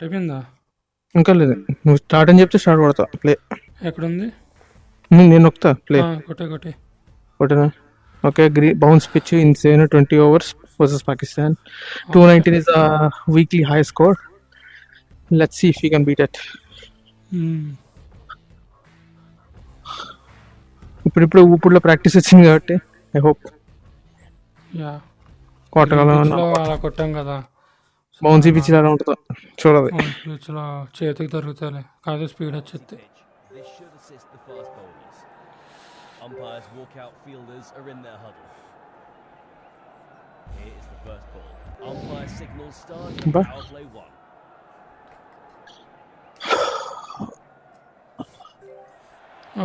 అయిపోయిందా? ఇంకా లేదు. నువ్వు స్టార్ట్ అని చెప్తే స్టార్ట్ కొడతా. ప్లే. ఎక్కడుంది? నేను నొక్కుతా ప్లే. కొట్టే కొట్టనా? Okay. Bounce pitch insane 20 overs versus Pakistan. 219 is a weekly high score. Let's see if we can beat it. ఇప్పుడు ఊపుడులో ప్రాక్టీస్ వచ్చింది కాబట్టి ఐ హోప్ కొట్టగలం. అలా కొట్టాం కదా, బౌన్సీ పిచ్ ఎలా ఉంటుందో చూడాలి. పిచ్లో చేతికి దొరుకుతాయి, కాదు స్పీడ్ వచ్చేది. Umpires walk out, fielders are in their huddle. Here is the first ball. Umpire signals start of power play 1.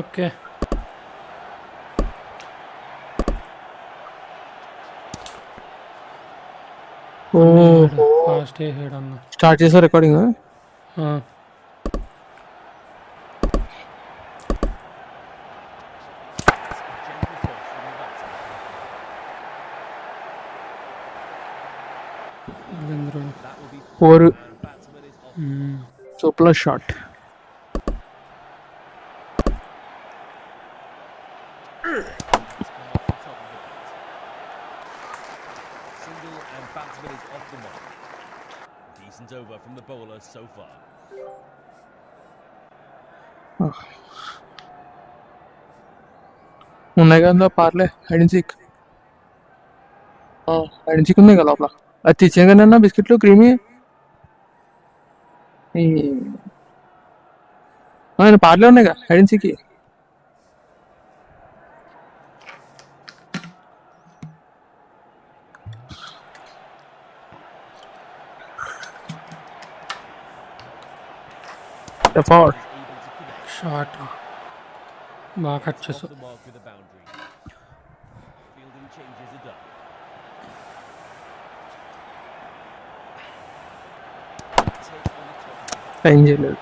Okay. Fast head అన్న. స్టార్ట్ చేసా recording. Super shot. Single and batsman is off the mark. Decent over from the bowler so far. ఉన్నాయి కదా Parle hide and seek. Hide and seek ఉన్నాయి కదా లోపల. అది తెచ్చాను కదా అన్న బిస్కెట్లు క్రీమీ. పార్లే ఉన్నాయి కదా హైడ్ అండ్ సీక్. షాట్ బాగా కట్ చేసు. ఏం చేయలేదు.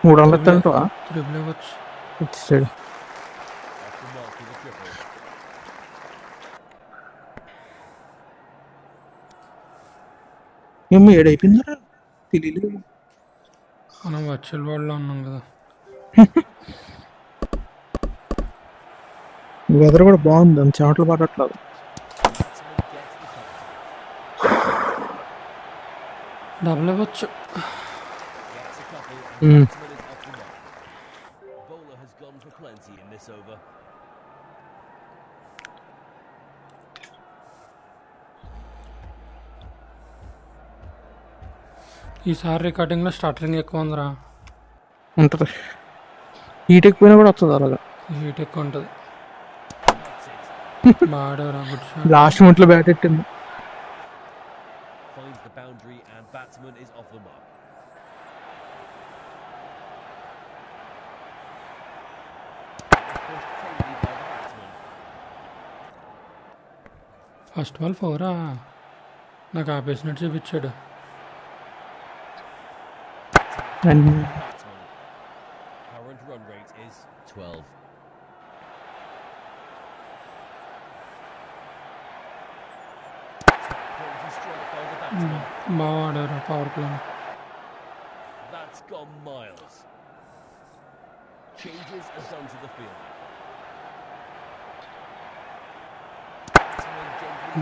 300 అంటావా? ట్రిపుల్ ఇవ్వచ్చు. ఇచ్చాడు. ఏమో ఏడైపోయిందా తెలియలేదు. మనం వర్చువల్ వరల్డ్లో ఉన్నాం కదా. వెదర్ కూడా బాగుంది, అని చెమటలు పడట్లేదు. డబుల్ ఇవ్వచ్చు. ఈసారి రికార్డింగ్లో స్టార్టింగ్ ఎక్కువ ఉందిరా. ఉంటుంది. హీట్ ఎక్కువైనా కూడా వస్తుంది అలాగా. హీట్ ఎక్కువ ఉంటుంది. బాగా లాస్ట్ మినిట్లో బ్యాట్ ఎట్టింది. ఫస్ట్ బాల్ 4 నాకు ఆపేసినట్టు చూపించాడు. Current run rate is 12. బాగా ఆడారు power play. That's gone miles. Changes are done to the field.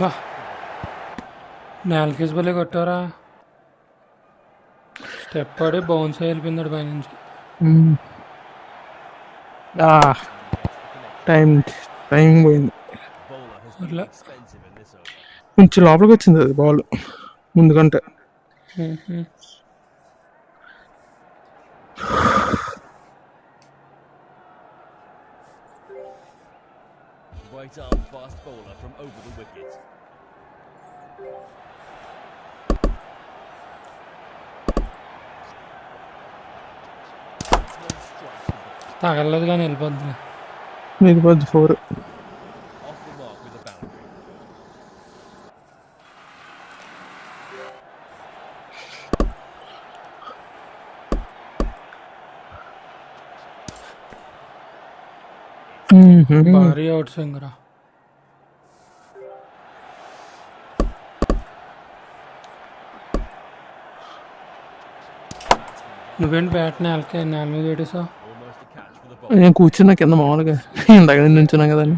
బా నేలకేసి బలే కొట్టారా. స్టెప్ పడి బౌన్స్ వెళ్ళిపోయింది పైనుంచి. టైం పోయింది. కొంచెం లోపలికి వచ్చింది అది బాల్ ముందుకంటే. Right arm fast bowler from over the wicket. తగలలేదు కానీ వెళ్ళిపోద్ది. 4. Off the mark with a boundary. భారీ అవుట్ స్వింగ్ రా. నువ్వేంటి బ్యాట్ నేల మీద పెట్టేసావు? Almost a catch for the bowler. నేను కూర్చున్నా కింద మామూలుగా ఇందాక నేను నుంచున్నా కదా అని.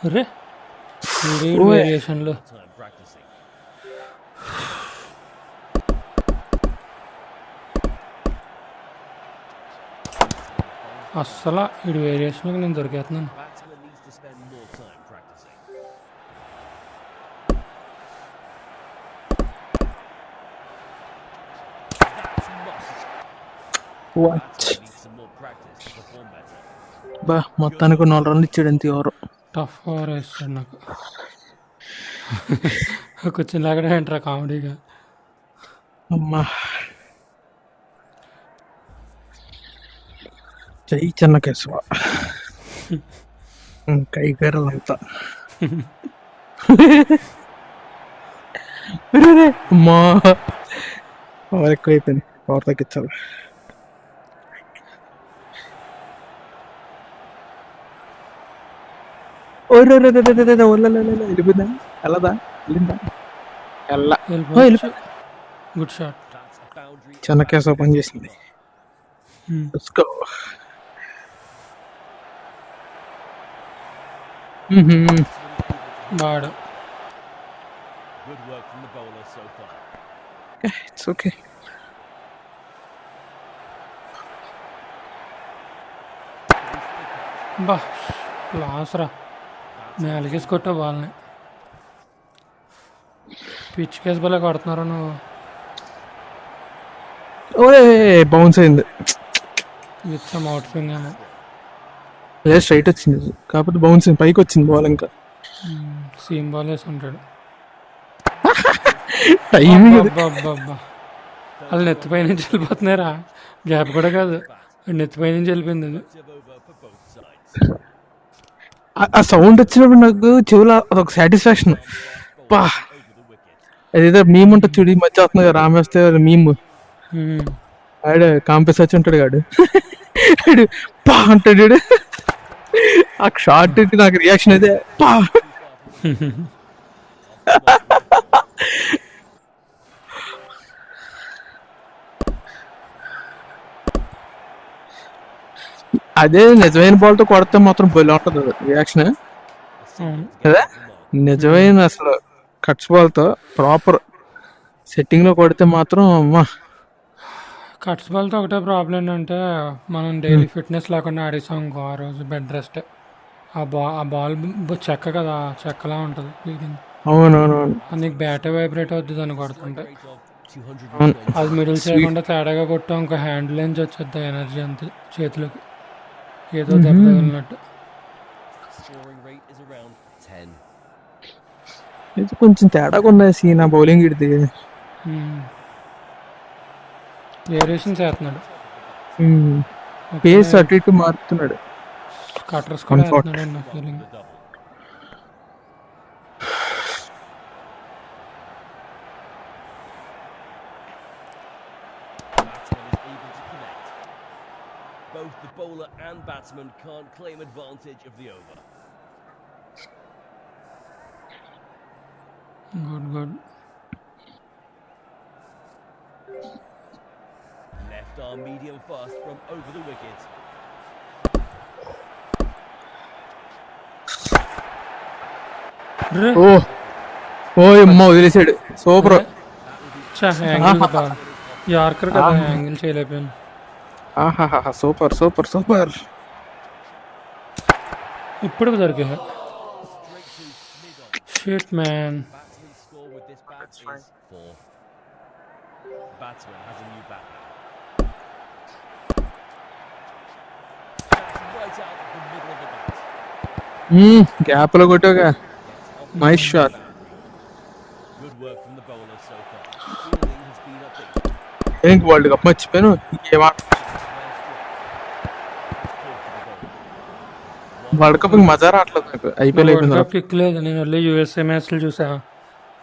13. రే ఓయ్. వేరియేషన్లో Time practicing. అస్సలు వీడి వేరియేషన్లో నేను దొరికేస్తున్నాను. Batsman needs to spend more time practicing. That's must. Watch Batsman needs some more practice to perform better. బా మొత్తానికి 4 రన్లు ఇచ్చాడు ఎంత ఎవరు. టఫ్ ఓవర్ వేస్తాడు నాకు. కొంచెం లాగడే ఏంట్రా కామెడీగా. అమ్మా జై చిన్న కేశవ కైగరంతా. అమ్మా పవర్ ఎక్కువైపోయింది, పవర్ తగ్గించాలి. వెళ్ళిపోయిందా వెళ్ళదా వెళ్ళిందా వెళ్ళా వెళ్ళిపోవచ్చు. Good shot. That's a boundary. చిన్న కేశవ పని చేసింది. Let's go. బాడు. Good work from the bowler so far. It's okay. బా లాస్ రా, నేలకేసి కొట్టావు బాల్ని. పిచ్ కేసు బలే కొడుతున్నారు నువ్వు. ఓరే బౌన్స్ అయింది. విత్ సమ్ అవుట్ స్వింగ్ ఏమో. అదే స్ట్రైట్ వచ్చింది కాకపోతే బౌన్స్ అయింది, పైకి వచ్చింది బాల్. ఇంకా సీమ్ బాల్ వేసి ఉంటాడు. టైమింగ్ అబ్బా వాళ్ళు నెత్తిపై నుంచి వెళ్ళిపోతున్నారా, గ్యాప్ కూడా కాదు, నెత్తిపై నుంచి వెళ్ళిపోయింది అది. Over for both sides. ఆ సౌండ్ వచ్చినప్పుడు నాకు చెవులో అదొక సాటిస్ఫాక్షన్. పా Over the wicket. అదేదో మీమ్ ఉంటుంది చూడు, ఈ మధ్య వస్తుంది కదా రామేస్తే మీమ్. ఆడు కాంపెస్ వచ్చి ఉంటాడు కాడు, ఆడు పా అంటాడు చూడు. ఆ షార్ట్ నాకు రియాక్షన్ అయితే పా. అదే నిజమైన బాల్ తో కొడితే మాత్రం బలి ఉంటుంది రియాక్షన్ కదా. నిజమైన అసలు కట్స్ బాల్ తో ప్రాపర్ సెట్టింగ్ లో కొడితే మాత్రం అమ్మా. కట్స్ బాల్తో ఒకటే ప్రాబ్లం ఏంటంటే మనం డైలీ ఫిట్నెస్ లేకుండా ఆడేసాం ఇంకో ఆ రోజు బెడ్ రెస్ట్. ఆ బాల్ చెక్క కదా, చెక్కలా ఉంటుంది ఫీలింగ్. అవునవునవును. నీకు బ్యాటే వైబ్రేట్ అవుతుంది దాన్ని కొడుతుంటే. Rate of 220. అది మిడిల్ చేయకుండా తేడాగా కొట్టాం, ఇంకో హ్యాండ్ నుంచి వచ్చేద్ది ఎనర్జీ అంతే చేతులకి, ఏదో దెబ్బ తగిలినట్టు. Scoring rate is around 10. ఇది కొంచెం తేడాగా ఉన్నాయి సీన్ ఆ బౌలింగ్ ఇడిది. వేరియేషన్స్ వేస్తున్నాడు, పేస్ అటు ఇటు మారుతున్నాడు. కటర్స్ కూడా Comfort. వేస్తున్నాడు అన్న feeling. The double. Batsman is able to connect. Both the bowler and batsman can't claim advantage of the over. Good good. Left arm medium fast from over the wicket. ఓ ఓ అమ్మ వదిలేసాడు. Super. Angle బాగా yorker కదా, angle చేయలేకపోయాను. ఆహాహా super super super. ఇప్పుడు దొరికా. Straight to mid on. Shit man. Batsman's score with this bat is 4. Batsman has a new bat now. That's right out of the middle of the bat. Gap లో కొట్టాగా. Nice shot. Good work from the bowler so far. Fielding has been upbeat. ఏంటి world cup మర్చిపోయాను. World cup మజా రావట్లేదు నాకు. IPL అయిపోయింది. Kick లేదు, నేను వెళ్ళి యూఎస్ఏ మ్యాచ్లు చూసా.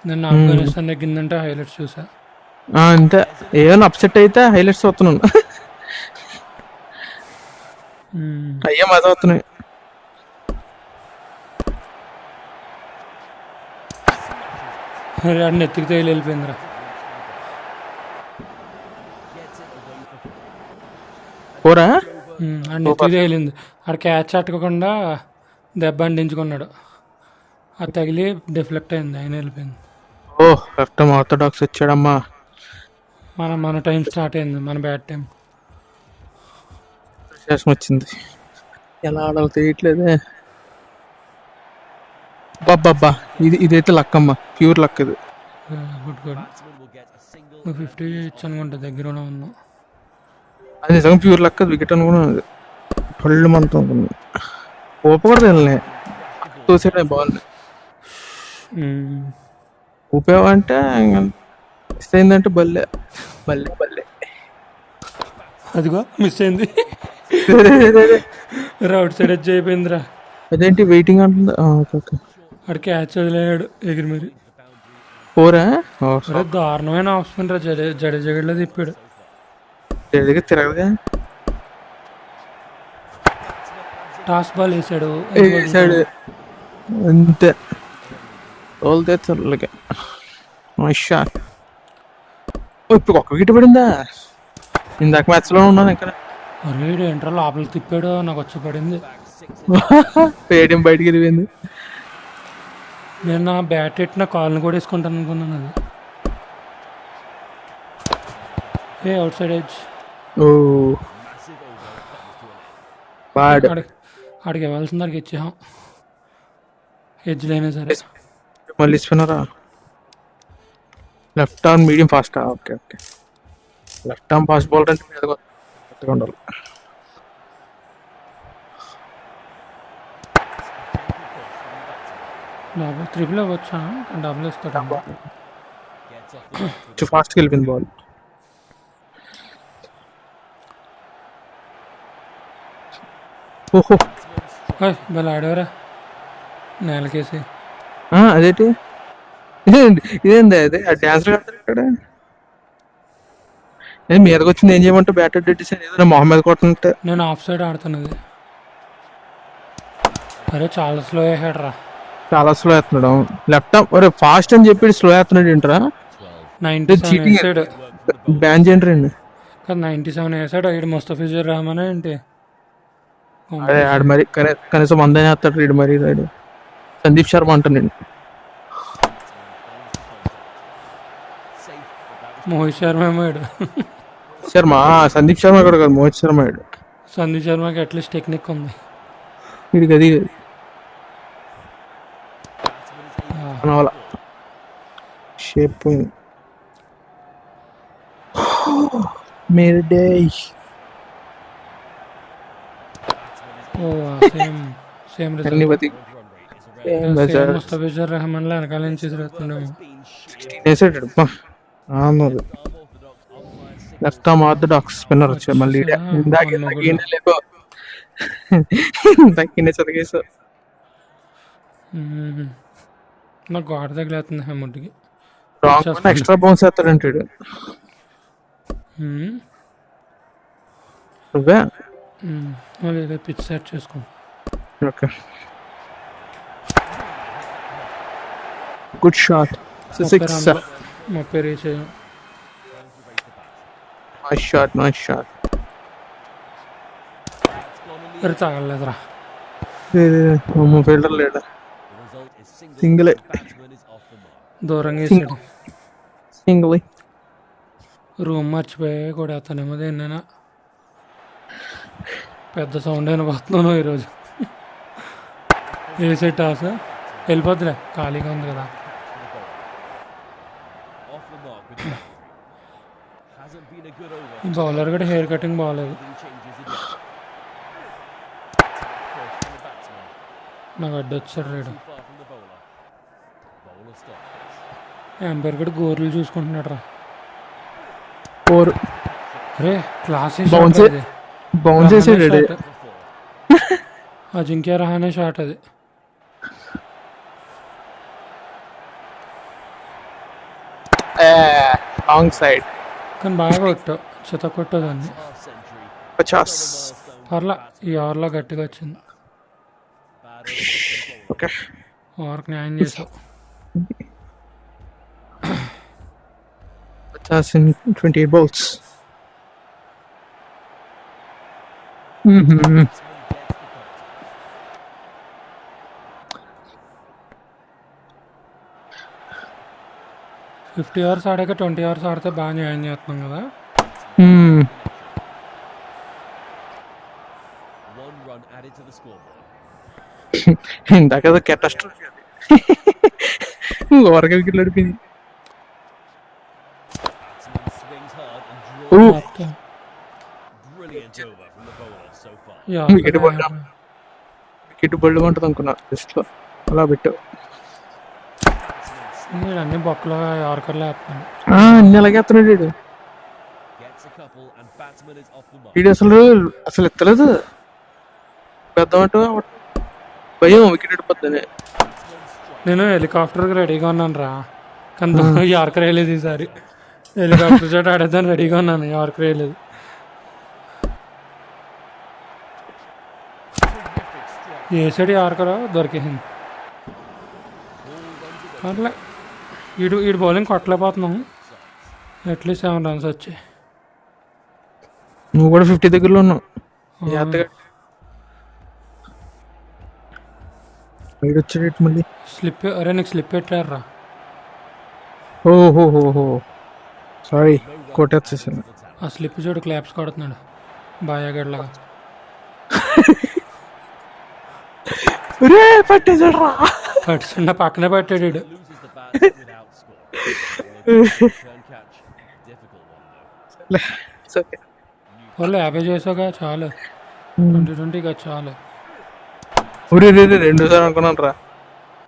నేను ఆఫ్ఘనిస్తాన్ తగ్గిందంటే హైలైట్స్ చూసా. అంతే ఏమైనా అప్సెట్ అయితే హైలైట్స్ వస్తున్నాను. అయ్యే మజా అవుతున్నాయి. అరే ఆడిని ఎత్తికి తేలి వెళ్ళిపోయిందిరా. Gets it away for పోరా ఆడిని ఎత్తికి తేలింది. ఆడ క్యాచ్ అట్టుకోకుండా దెబ్బ అందించుకున్నాడు. అది తగిలి డిఫ్లెక్ట్ అయింది, ఆయన వెళ్ళిపోయింది. ఓ లెఫ్ట్ ఆర్థోడాక్స్ వచ్చాడమ్మా. మన టైం స్టార్ట్ అయింది, మన బ్యాట్ టైం. విశేషం వచ్చింది. ఎలా ఆడాలో తెలియట్లేదే. బాబ్బా ఇదైతే లక్ అమ్మా, ప్యూర్ లక్ ఇది. Good good. batsman will get a single. నువ్వు 50 చేయొచ్చు అనుకుంటా, దగ్గరనే ఉన్నావు. అది నిజంగా ప్యూర్ లక్, అది వికెట్ అనుకున్నాను. పళ్ళు మనతో అనుకున్నాను. ఊప కూడా తెలియలే, తోసేయడం బాగుంది. ఊపేవంటే మిస్ అయిందంటే బల్లే బల్లే బల్లే. అదిగో మిస్ అయింది. రౌట్ సైడ్ వచ్చి అయిపోయిందిరా. అదేంటి వెయిటింగ్ అంటుంది. Okay okay. ఆడు క్యాచ్ వదిలేడు ఎగిరి మరి. పోరా అరే దారుణమైన ఆఫ్ స్పిన్ రా. జడేజగడ్లో తిప్పాడు. దగ్గర తిరగదుగా. టాస్ బాల్ వేసాడు. వేసాడు అంతే. తోలితే చల్లగా షాట్. ఇప్పుడు ఒక్క వికెట్ పడిందా? ఇందాక మ్యాచ్ లో ఉన్నాను ఇక్కడ. అరే ఏంట్రా లోపలికి తిప్పాడు, నాకు వచ్చి పడింది. స్టేడియం బయటికి వెళ్ళిపోయింది. నేను నా బ్యాట్ ఎట్టిన కాల్ని కూడా వేసుకుంటాను అనుకున్నాను. అది outside edge. Oh bad. ఆడికి ఇవ్వాల్సిన దానికి ఇచ్చాం, ఎడ్జ్లైనా సరే. మళ్ళీ ఇస్తున్నారా? లెఫ్ట్ ఆర్మ్ మీడియం ఫాస్టా? Okay okay. Left arm fast bowler అంటే మీద కొత్తగా ఉండాలి. డబుల్ ట్రిపుల్ ఇవ్వచ్చా? డబుల్ ఇస్తాడు. Gets off the back కొంచెం ఫాస్ట్గా వెళ్ళిపోయింది బాల్. ఓహో భలే ఆడేవరా నేలకేసి. అదేంటి ఇదేంది అదే ఆ డ్యాన్స్ కడతారు ఇక్కడ. మీదకి వచ్చింది ఏం చేయమంటే బ్యాట్ అడ్డేసాను ఏదైనా మొహం మీద కొట్టినట్టే. నేను ఆఫ్ సైడ్ ఆడుతున్నది. అరే చాలా స్లో వేసాడు రా. చాలా స్లో వేస్తున్నాడు. లెఫ్ట్ ఆర్మ్ ఒరే ఫాస్ట్ అని చెప్పి స్లో వేస్తున్నాడు ఏంట్రా? 97 వేసాడు. బ్యాన్ చేయండి రండి. కదా 97 వేసాడు. ఇటు ముస్తఫిజుర్ రహమాన్ ఏంటి? అదే ఆడు మరి కనీసం 100 వేస్తాడు రీడు. మరి రాడు సందీప్ శర్మ అంటానండి. మోహిత్ శర్మ ఏమాడు. శర్మ సందీప్ శర్మ కూడా కాదు, మోహిత్ శర్మ ఆడు. సందీప్ శర్మకి అట్లీస్ట్ టెక్నిక్ ఉంది. వీడికి అది అలా షేప్ పోయింది. మేరే డే. సేమ్ అన్ని బతి ముస్తఫిజుర్ రహమాన్ లో వెనకాల నుంచి తిరుగుతుండేమో. వేసాడు లెఫ్ట్ ఆర్మ్ ఆర్థోడాక్స్ స్పిన్నర్ వచ్చాడు మళ్ళీ. ఇందాకే చదివేసా. నాకు గోడ తగిలేస్తుంది హెముడ్కి. ఎక్స్ట్రా బౌన్స్ వేస్తాడంటాడు. నువ్వే పిచ్ సెట్ చేసుకో. Okay good shot. 30 రీచ్ అయ్యాం. Nice shot nice shot. అరే తగలేదురా. ఫీల్డర్ లేడా? సింగిల్ దూరంగా వేసాడు. సింగిల్ రూమ్ మర్చిపోయి కూడా అతనేమో దేన్నైనా పెద్ద సౌండ్ అయినా వస్తున్నాను ఈరోజు. వేసే టాస్ వెళ్ళిపోద్దులే, ఖాళీగా ఉంది కదా. ఈ బౌలర్ కూడా హెయిర్ కటింగ్ బాగాలేదు. నాకు అడ్డొచ్చాడు రేడు. ఎంపైర్ కూడా గోర్లు చూసుకుంటున్నాడు రా. అరే క్లాస్ బౌన్స్ చేసాడు. అజింక్య రహానే షాట్ అది. రాంగ్ సైడ్ కానీ బాగా కొట్టావు, చెత్త కొట్టదాన్ని. పర్లా ఈ ఓవర్లో గట్టిగా వచ్చింది. ఓవర్కి న్యాయం చేసావు. That's in 28 balls. Mm-hmm. Batsman gets the contact. 50 overs ఆడాక 20 అవర్స్ ఆడితే బాగా న్యాయం చేస్తున్నాం కదా. Hmm. One run added to the scoreboard. ఇందాక కెటాస్ట్రోఫీ ఓవర్కి నడిపింది. Batsman swings hard and draws. Ooh. మొత్తం Brilliant over from the bowler so far. Wicket పడ్డా. Wicket బళ్ళు ఉంటుంది అనుకున్నా జస్ట్ లో అలా పెట్టావు. నేను అన్ని బొక్కలో యార్కర్లో వేస్తున్నాను. అన్ని అలాగే ఎత్తున్నాడు వీడు. Gets a couple and batsman is off the mark. వీడు అసలు ఎత్తలేదు. పెద్దమంటూ భయం వికెట్ పడిపోద్దని. నేను హెలికాప్టర్కి రెడీగా ఉన్నాను రా, కానీ యార్కర్ వేయలేదు ఈసారి. హెలికాప్టర్ చోట ఆడేద్దాను రెడీగా ఉన్నాను, యార్కర్ వేయలేదు. ఏసడి యార్కర్ దొరికేసింది. అట్లా ఈడు బౌలింగ్ కొట్టలేకపోతున్నాం. అట్లీస్ట్ 7 runs వచ్చాయి. నువ్వు కూడా 50 దగ్గరలో ఉన్నావు. వీడు వచ్చాడు మళ్ళీ. స్లిప్, అరే నీకు స్లిప్ పెట్టారా? ఓహోహోహో సారీ కొట్టేసేసాను. ఆ స్లిప్ చూడు, క్లాప్స్ కొడుతున్నాడు బాయాగడ్లాగా. పట్టేసాడు రా. పట్టుకున్న పక్కనే పట్టాడు వీడు. Loses the bat without score. Turn catch. Difficult one though. వాళ్ళు 50 చేసాక చాలు, 20-20 చాలు. ఒరే 2 సార్లు అనుకున్నాను రా.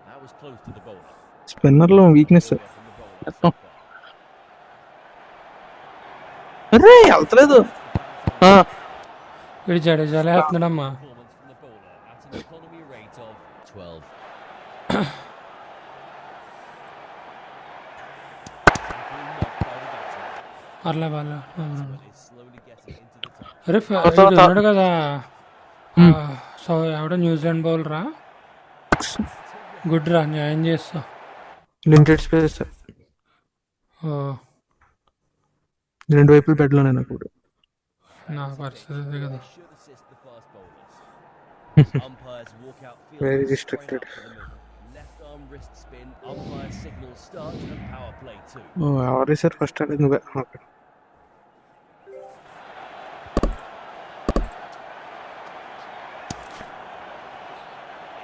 That was close to the bowler. Spinner లో weakness. From the bowler so far. అరే వెళ్తలేదు. వీడు జడేజాలే వేస్తున్నాడమ్మా. Performance from the bowler at an economy rate of 12. పర్లే పర్లే. Is slowly getting into the top. అరే వీడు ఉన్నాడు కదా, సో ఎవడో న్యూజిలాండ్ బౌలర్ రా, గుడ్ రా, న్యాయం చేస్తా. లిమిటెడ్ స్పేస్ రెండు వైపులు బెడ్లోనే నాకు ఇప్పుడు. నా పరిస్థితి అదే కదా. Should assist the fast bowlers. Umpires walk out field. Very and straight restricted. up for the middle. Left arm wrist spin. Umpire signals start and power play 2. ఎవరి సార్ ఫస్ట్ ఆడేది నువ్వే.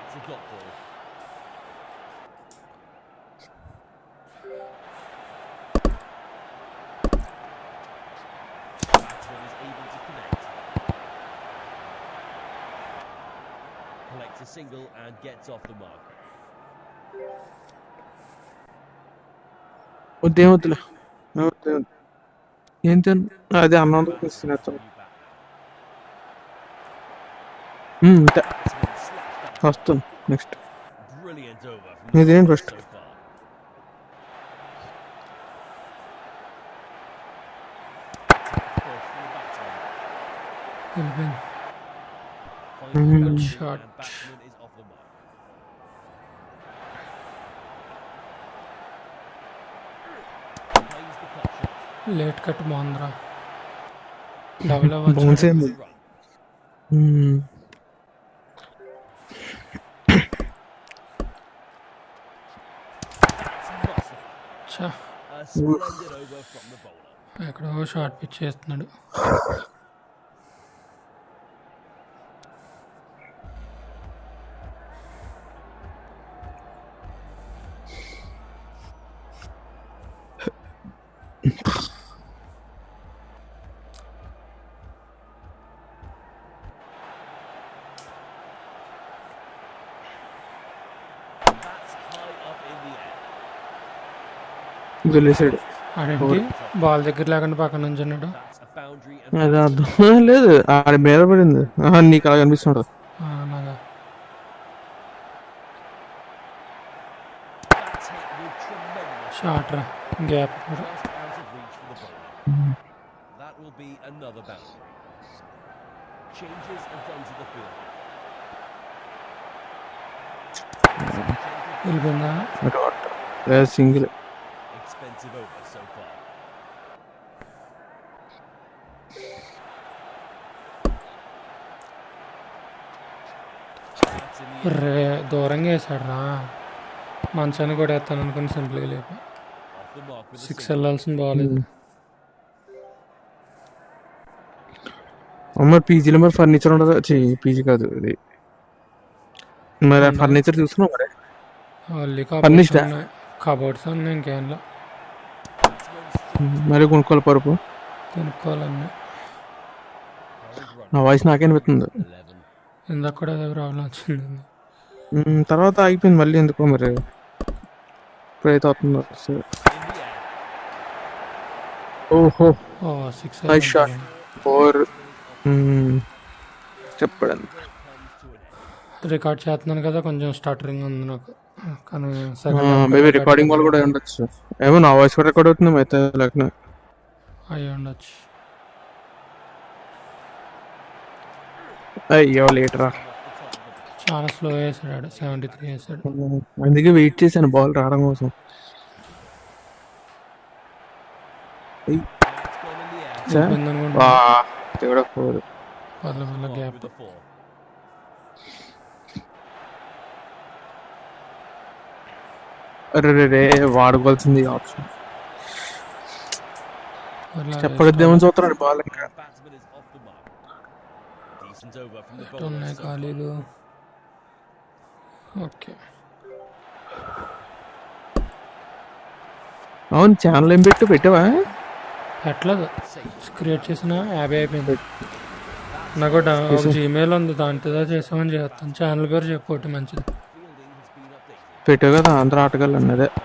It's a dot ball. Batsman is able to connect. Collects a single and gets off the mark. వద్దేమొద్దులే ఏం తిన్ అదే అన్నం ఇస్తున్నా. New batter. అంతే Batsman slashed up. వస్తుంది నెక్స్ట్. Brilliant over from ఇదేం the first so far. Push from the batsman. వెళ్ళిపోయింది. Finds the boundary Shot. and batsman is off the mark. Plays the cut shot. Late cut బాగుందిరా, double bounce అవ్వచ్చు. అయింది. Run. That's muscle. ఛా, A splendid over from the bowler. ఎక్కడో short pitch చేస్తున్నాడు. That's high up in the air. గెలిసాడు. ఆడేంటి బాల్ దగ్గర లేకుండా పక్కన నుంచి ఉన్నాడు. That's a boundary and అది అర్థం లేదు. ఆడి మీద పడింది. నీకు అలా కనిపిస్తుంటది. అలాగా that's hit with tremendous. Short రా, గ్యాప్ కూడా. Just out of reach for the bowler. That will be another boundary. Changes and done to the field. వెళ్ళిపోయిందా? Single. Expensive over so far. రే దూరంగా వేసాడు రా. మంచాన్ని కూడా వేస్తాను అనుకుని సింపుల్గా లేపా. Off the mark with a 6 single. వెళ్ళాల్సిన బాగాలేదు. మరి పీజీలో మరి ఫర్నిచర్ ఉండదు. పీజీ కాదు ఇది. మరి ఆ ఉన్నాయి. ఫర్నిచర్ చూసుకున్నావు మరి? ఓన్లీ కబోర్డ్స్ ఫర్నిష్డా? ఉన్నాయి. కబోర్డ్స్ ఉన్నాయి, ఇంకేంలా మరి కొనుక్కోవాలి పరుపు. కొనుక్కోవాలన్నీ. Current run నా వాయిస్ నాకే అనిపిస్తుంది. 11. ఇందాక కూడా అదే ప్రాబ్లం వచ్చింది. తర్వాత ఆగిపోయింది మళ్ళీ ఎందుకో మరి. ఇప్పుడైతే అవుతుందో సరే. In the air. ఓహో ఓ 6 నైస్ షాట్. 4 చెప్పాడు. Comes to an end. Record చేస్తున్నాను కదా, కొంచెం స్టటరింగ్ ఉంది నాకు. కానీ మేబీ రికార్డింగ్ వాళ్ళు కూడా ఉండొచ్చు. ఏమో నా వాయిస్ కూడా రికార్డ్ అవుతుంది అయితే లేకపోతే. అయ్యి ఉండొచ్చు. అయ్యో లేటరా. చాలా స్లో వేసాడు, 73 వేసాడు. అందుకే వెయిట్ చేశాను బాల్ రావడం కోసం. That's gone in the air. అయిపోయింది అనుకుంటా. వా దేవుడా 4. వల్ల Mark గ్యాప్. with the 4. అరే వాడుకోవాల్సింది ఆప్షన్. చెప్పగద్దేమని చూస్తున్నాడు బాల్ ఇంకా. Batsman is off the mark. Decent over from the ఉన్నాయి bowler. ఖాళీలు. ఓకే, అవును ఛానల్ ఏం పెట్టావా? పెట్టలేదు. క్రియేట్ చేసిన 50 అయిపోయింది. నాకు ఒక జీమెయిల్ ఉంది, దాంట్లో చేసామని చేస్తాను. ఛానల్ పేరు చెప్పు మంచిది. Fielding has been updated. పెట్టావు కదా ఆంధ్ర ఆటగాళ్ళు అన్నదే. A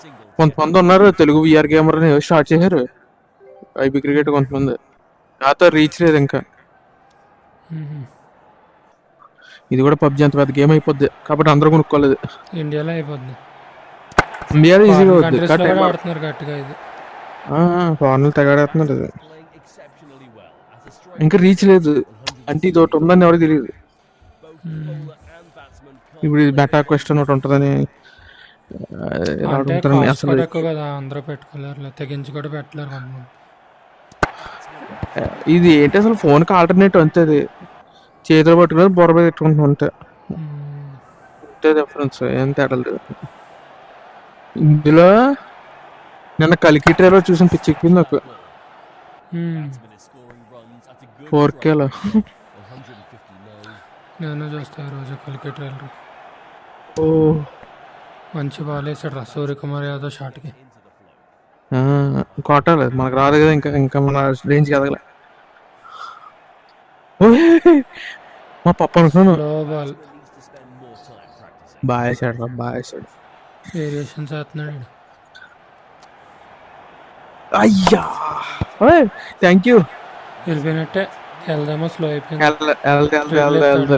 single. కొంతమంది ఉన్నారు తెలుగు విఆర్ గేమర్ అని స్టార్ట్ చేశారు. ఐబీ క్రికెట్ కొంతమంది. నాతో రీచ్ లేదు ఇంకా. ఇది కూడా పబ్జి అంత పెద్ద గేమ్ అయిపోద్ది కాబట్టి అందరూ కొనుక్కోలేదు. ఇండియాలో అయిపోద్ది. ఇండియాలో ఈజీగా అవుద్ది. కంట్రీస్లో కూడా ఆడుతున్నారు గట్టిగా ఇది. ఫారెన్లు తెగాడేస్తున్నారు ఇది. Playing exceptionally well as a strike. ఇంకా రీచ్ లేదు అంటే ఇది ఒకటి ఉందని ఎవరికి తెలియదు. Both the bowler and batsman can't ఇప్పుడు ఇది బెటా క్వశ్చన్ ఒకటి ఉంటుందని అంటే అడుగుతారని కాస్ట్ అసలు కూడా ఎక్కువ కదా, అందరూ పెట్టుకోలేరు, తెగించి కూడా పెట్టలేరు కొంతమంది. ఇది ఏంటి అసలు ఫోన్కి ఆల్టర్నేటివ్ అంతే. అది చేతిలో పట్టుకుని బొర్ర మీద పెట్టుకుంటున్నాం అంతే. అంతే డిఫరెన్స్, ఏం తేడా లేదు. ఇందులో నిన్న కలికి ట్రైలర్ చూసిన పిచ్చెక్కింది నాకు. batsman is scoring runs at a good 4Kలో. 159. నేను చూస్తాను రోజు కలికే ట్రైలర్. ఓ మంచి బాల్ వేసాడు రా Suryakumar Yadav షాట్కి. Into the flow. కొట్టాలి మనకు రాదు కదా, ఇంకా ఇంకా మన రేంజ్కి ఎదగలే. మా పప్ప అనుకున్నాను. లో ball Needs to spend more time practicing. బాగా వేసాడు రా, బాగా వేసాడు. వేరియేషన్స్ వేస్తున్నాడు ఈడు. అయ్యా థ్యాంక్ యూ. వెళ్ళిపోయినట్టే. వెళ్దామో స్లో అయిపోయింది.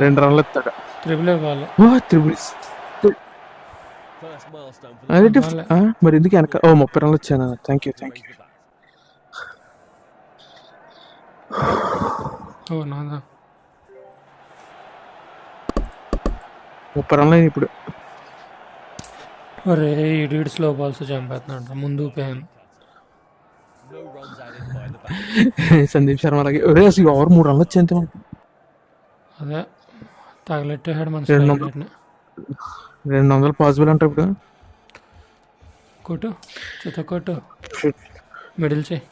2 రన్లు ఎత్తాడు. ట్రిపుల్ ఇవ్వాలి. త్రిబుల్స్. First milestone for అదే the మరి ఎందుకు వెనక 30 రన్లు వచ్చాను. Thank you. raise the bat. ఓ నాదా 30 రన్లు అయింది ఇప్పుడు. ఒరే ఇడియట్ స్లో బాల్స్ చంపేస్తున్నాడు. ముందు ఊపాను. No runs added by the bat. Sandeep Sharma అలాగే అసలు ఓవర్ 3 రన్లు వచ్చాయి అంతే మనకి. అదే తగలెట్టేసాడు మన 200 పాసిబుల్ అంటే ఇప్పుడు. కొట్టు చిత్త కొట్టు, మిడిల్ చేయి.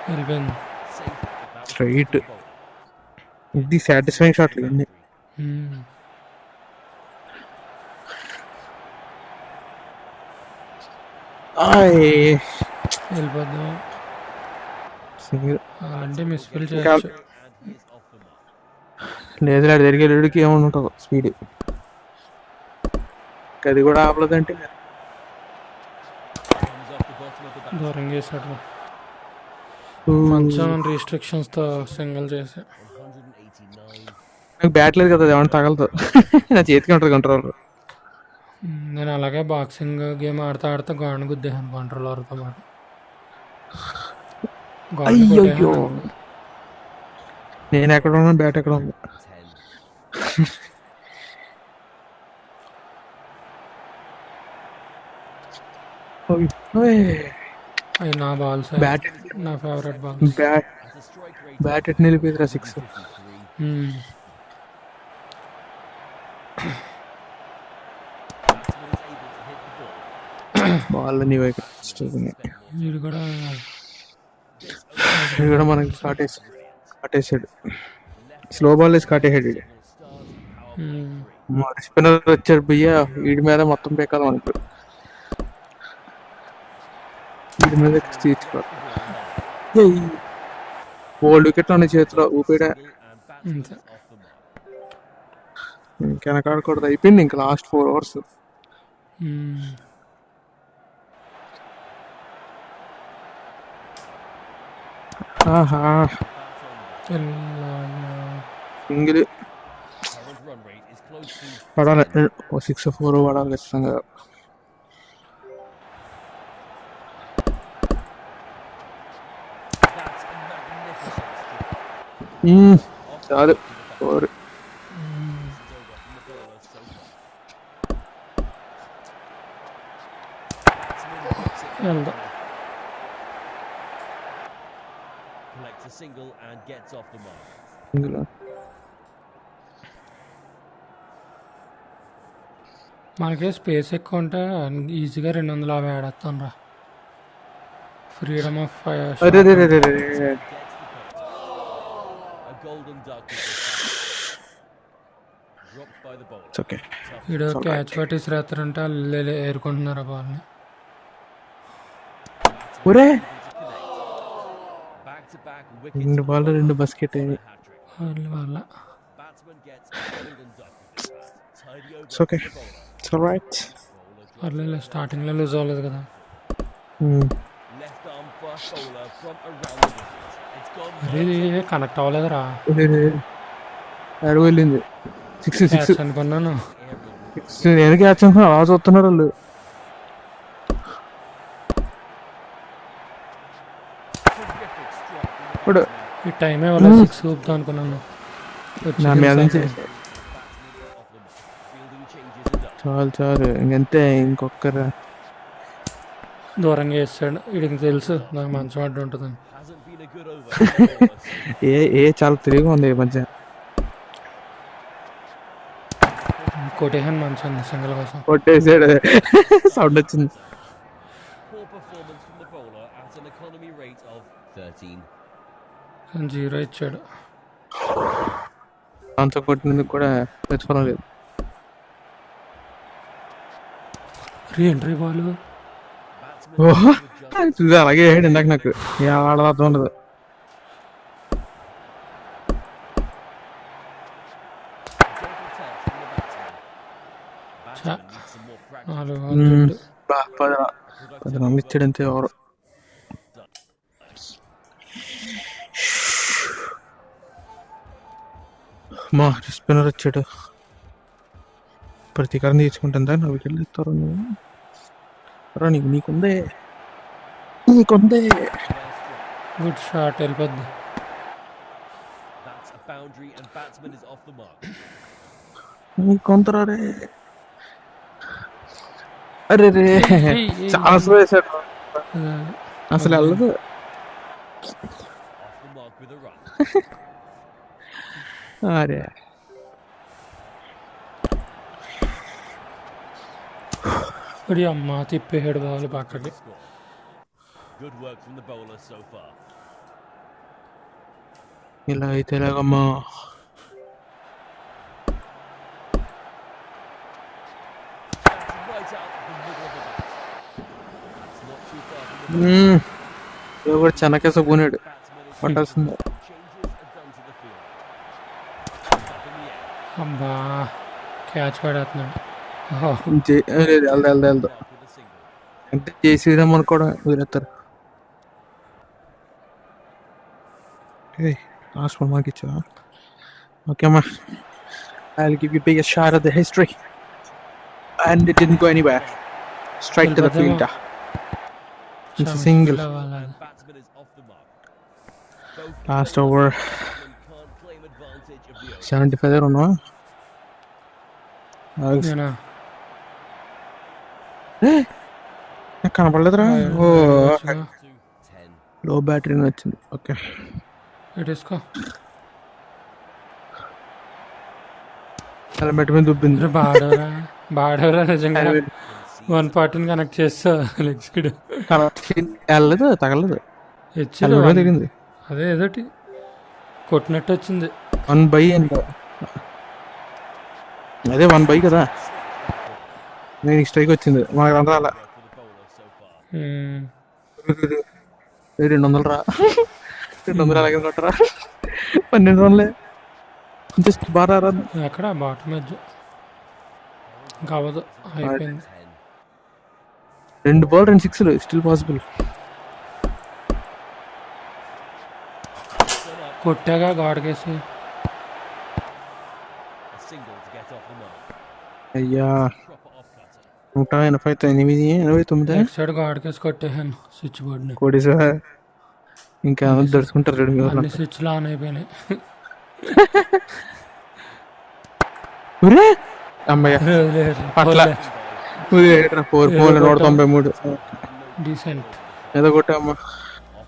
వెళ్ళిపోయింది. స్ట్రైట్. ఇది సాటిస్ఫైయింగ్ షాట్లు ఇవన్నీ. వెళ్ళిపోద్దాం అంటే మిస్ఫిల్ ఇంకా చేయొచ్చు. And he is off the mark. లేదు లేదు తిరిగి వెళ్ళడికి ఏమన్నా ఉంటుంది స్పీడ్. అది కూడా ఆపలేదంటే Comes off the bottom of the bat. దూరం చేశాడు. కొంచెం రిస్ట్రిక్షన్స్తో సింగిల్ చేసి. 189. నాకు బ్యాట్ లేదు కదా, ఏమన్నా తగలదు. నా చేతికి ఉంటుంది కంట్రోల్. నేను అలాగే బాక్సింగ్ గేమ్ ఆడుతూ ఆడుతూ గాడిని గుద్దేశాను కంట్రోలర్తో పాటు. అయ్యో నేను ఎక్కడ ఉన్నాను, బ్యాట్ ఎక్కడ ఉంది. 10. అవి నా బాల్స్, బ్యాట్ నా favourite balls. Bat At a strike rate bat of at నిలిపోయిందిరా 6. 153, batsman is able to hit the ball. బాల్ నీ వైపు వస్తుంది. వీడు కూడా ఇది కూడా మనకి కాటేసాడు. స్లో బాల్ వేసి కాటేసాడు. స్పిన్నర్ వచ్చాడు బియ్య, వీడి మీద మొత్తం బేకాలి మనకు. వీడి మీద తీర్చుకోవాలి. బోల్డ్ వికెట్లు ఉన్నాయి చేతిలో, ఊపిడా అంతే. ఇంకెనకాడకూడదు. అయిపోయింది ఇంకా లాస్ట్ 4 overs. ఆహా single Current run rate is close to పడాలి. 6-4 పడాలి ఖచ్చితంగా. that's a magnificent strike. చాలు 4. వెళ్దా. Collects a single and gets off the mark. Single మనకి స్పేస్ ఎక్కువ ఉంటే ఈజీగా 250 ఆడేస్తాను రా. ఫ్రీడమ్ ఆఫ్ అరే రే రే రే రే. Gets the point. A golden duck with this bat. Dropped by the bowler. It's okay. వీడు catch పట్టి ఇసిరేస్తారంటే వాళ్ళు ఏరుకుంటున్నారు ఆ బాల్ని. ఒరే Back to back 2 wickets. Ball 2 బస్కెట్ అయింది. వాళ్ళ Batsman gets a golden duck with this bat. Tidy over It's okay. to the bowler. It's alright. పర్లేదు, స్టార్టింగ్లో లూజ్ అవ్వలేదు కదా. Left arm fast bowler from around the wicket. It's gone అది connect అవ్వలేదురా. అడుగు వెళ్ళింది. 6 catch అనుకున్నాను. aerial. నేను catch అనుకున్నా, అలా చూస్తున్నారు వాళ్ళు. Terrific strike from the ఇప్పుడు ఈ టైమే వల్ల 6 ఊపుతా అనుకున్నాను. నా మీద నుంచి batsman off the mark. Fielding changes are done. చాలు చాలు ఇంకంతే. ఇంకొకరు దూరంగా వేసాడు. వీడికి తెలుసు నాకు మంచం అడ్డు ఉంటుందని. Hasn't been a good over. for the bowler. ఏ చాలా తెలివిగా ఉంది ఈ మధ్య. కొట్టేసాను మంచం సింగిల్ కోసం. కొట్టేసాడు. సౌండ్ వచ్చింది. Poor performance from the bowler at an economy rate of 13. 0 ఇచ్చాడు. మంచం కొట్టినందుకు కూడా ప్రతిఫలం లేదు. ఎంట్రీ బాల్ Batsman ఓహో with just చూసి అలాగే వేయడు ఇందాక నాకు. ఏ ఆడదు అర్థం ఉండదు. gentle touch from the batsman. Batsman needs some more practice. 4 ball బా 10 రన్లు ఇచ్చాడు అంతే ఎవరు. మా స్పిన్నర్ వచ్చాడు. ప్రతీకారం తీర్చుకుంటుందా నా వికెట్లు ఇస్తారు. రా నీకుందే నీకుందే. గుడ్ షాట్ వెళ్ళిపోద్ది. That's a boundary and batsman is off the mark. నీకొంతరా రే. అరే రే చాలా స్లో వేసాడు. అసలు వెళ్ళదు. Off the mark with a run. అరే ఇప్పుడు అమ్మ తిప్పేసాడు బాల్ పక్కకి. Score. Good work from the bowler so far. ఇలా అయితే ఎలాగమ్మా. That's right out of the middle of the bat. That's not too far from the ball. కూడా చెన్నకేస పోనాడు. Batsman is పట్టాల్సిందే. changes are done to the field. Up in the air. అబ్బా catch పడేస్తున్నాడు. వెళ్దా Duck with a single. అంటే చేసేదామని కూడా వదిలేస్తారు. Last one మాకు ఇచ్చా. Okay అమ్మా. I'll give you biggest shot of the history. And it didn't go anywhere. Straight to the fielder. It's a single. Batsman is off the mark. Both Last over. can't claim advantage of the over. 75 దగ్గర ఉన్నావా? నేనా నాకు కనపడలేదురా. ఓ 10. లో battery వచ్చింది. Okay పెట్టేసుకో. Helmet మీద దుబ్బింది. అరే బాడవరా నిజంగా 140 connect చేస్తా లెగ్ సైడ్ వెళ్ళలేదు, తగలలేదు. హెచ్చులు హెల్మెట్ మీద తిరిగింది. అదే ఏదోటి కొట్టినట్టు వచ్చింది. 1/, అంట అదే 1/, కదా. నేను స్ట్రైక్ వచ్చింది మనకు రన్ రాలా. ఉమ్. 200 రా. 200 అలాగే కొట్టరా. 12 రన్లే జస్ట్ బాగా రాదు. ఎక్కడ బాటం మధ్య ఇంకా అవ్వదు, అయిపోయింది. 2 బాల్ 2 6 స్టిల్ పాసిబుల్. కొట్టాగా గాడికేసి. A single to get off the mark. అయ్యా Proper off cutter. 189 leg side గాడికేసి కొట్టేసాను స్విచ్ బోర్డ్ని. కోడిసా. ఇంకా దడుచుకుంటారు 2 అన్ని స్విచ్లు ఆన్ అయిపోయినాయి. అమ్మయ్య పట్ల 4 4 193 డీసెంట్. ఏదో కొట్టా అమ్మా.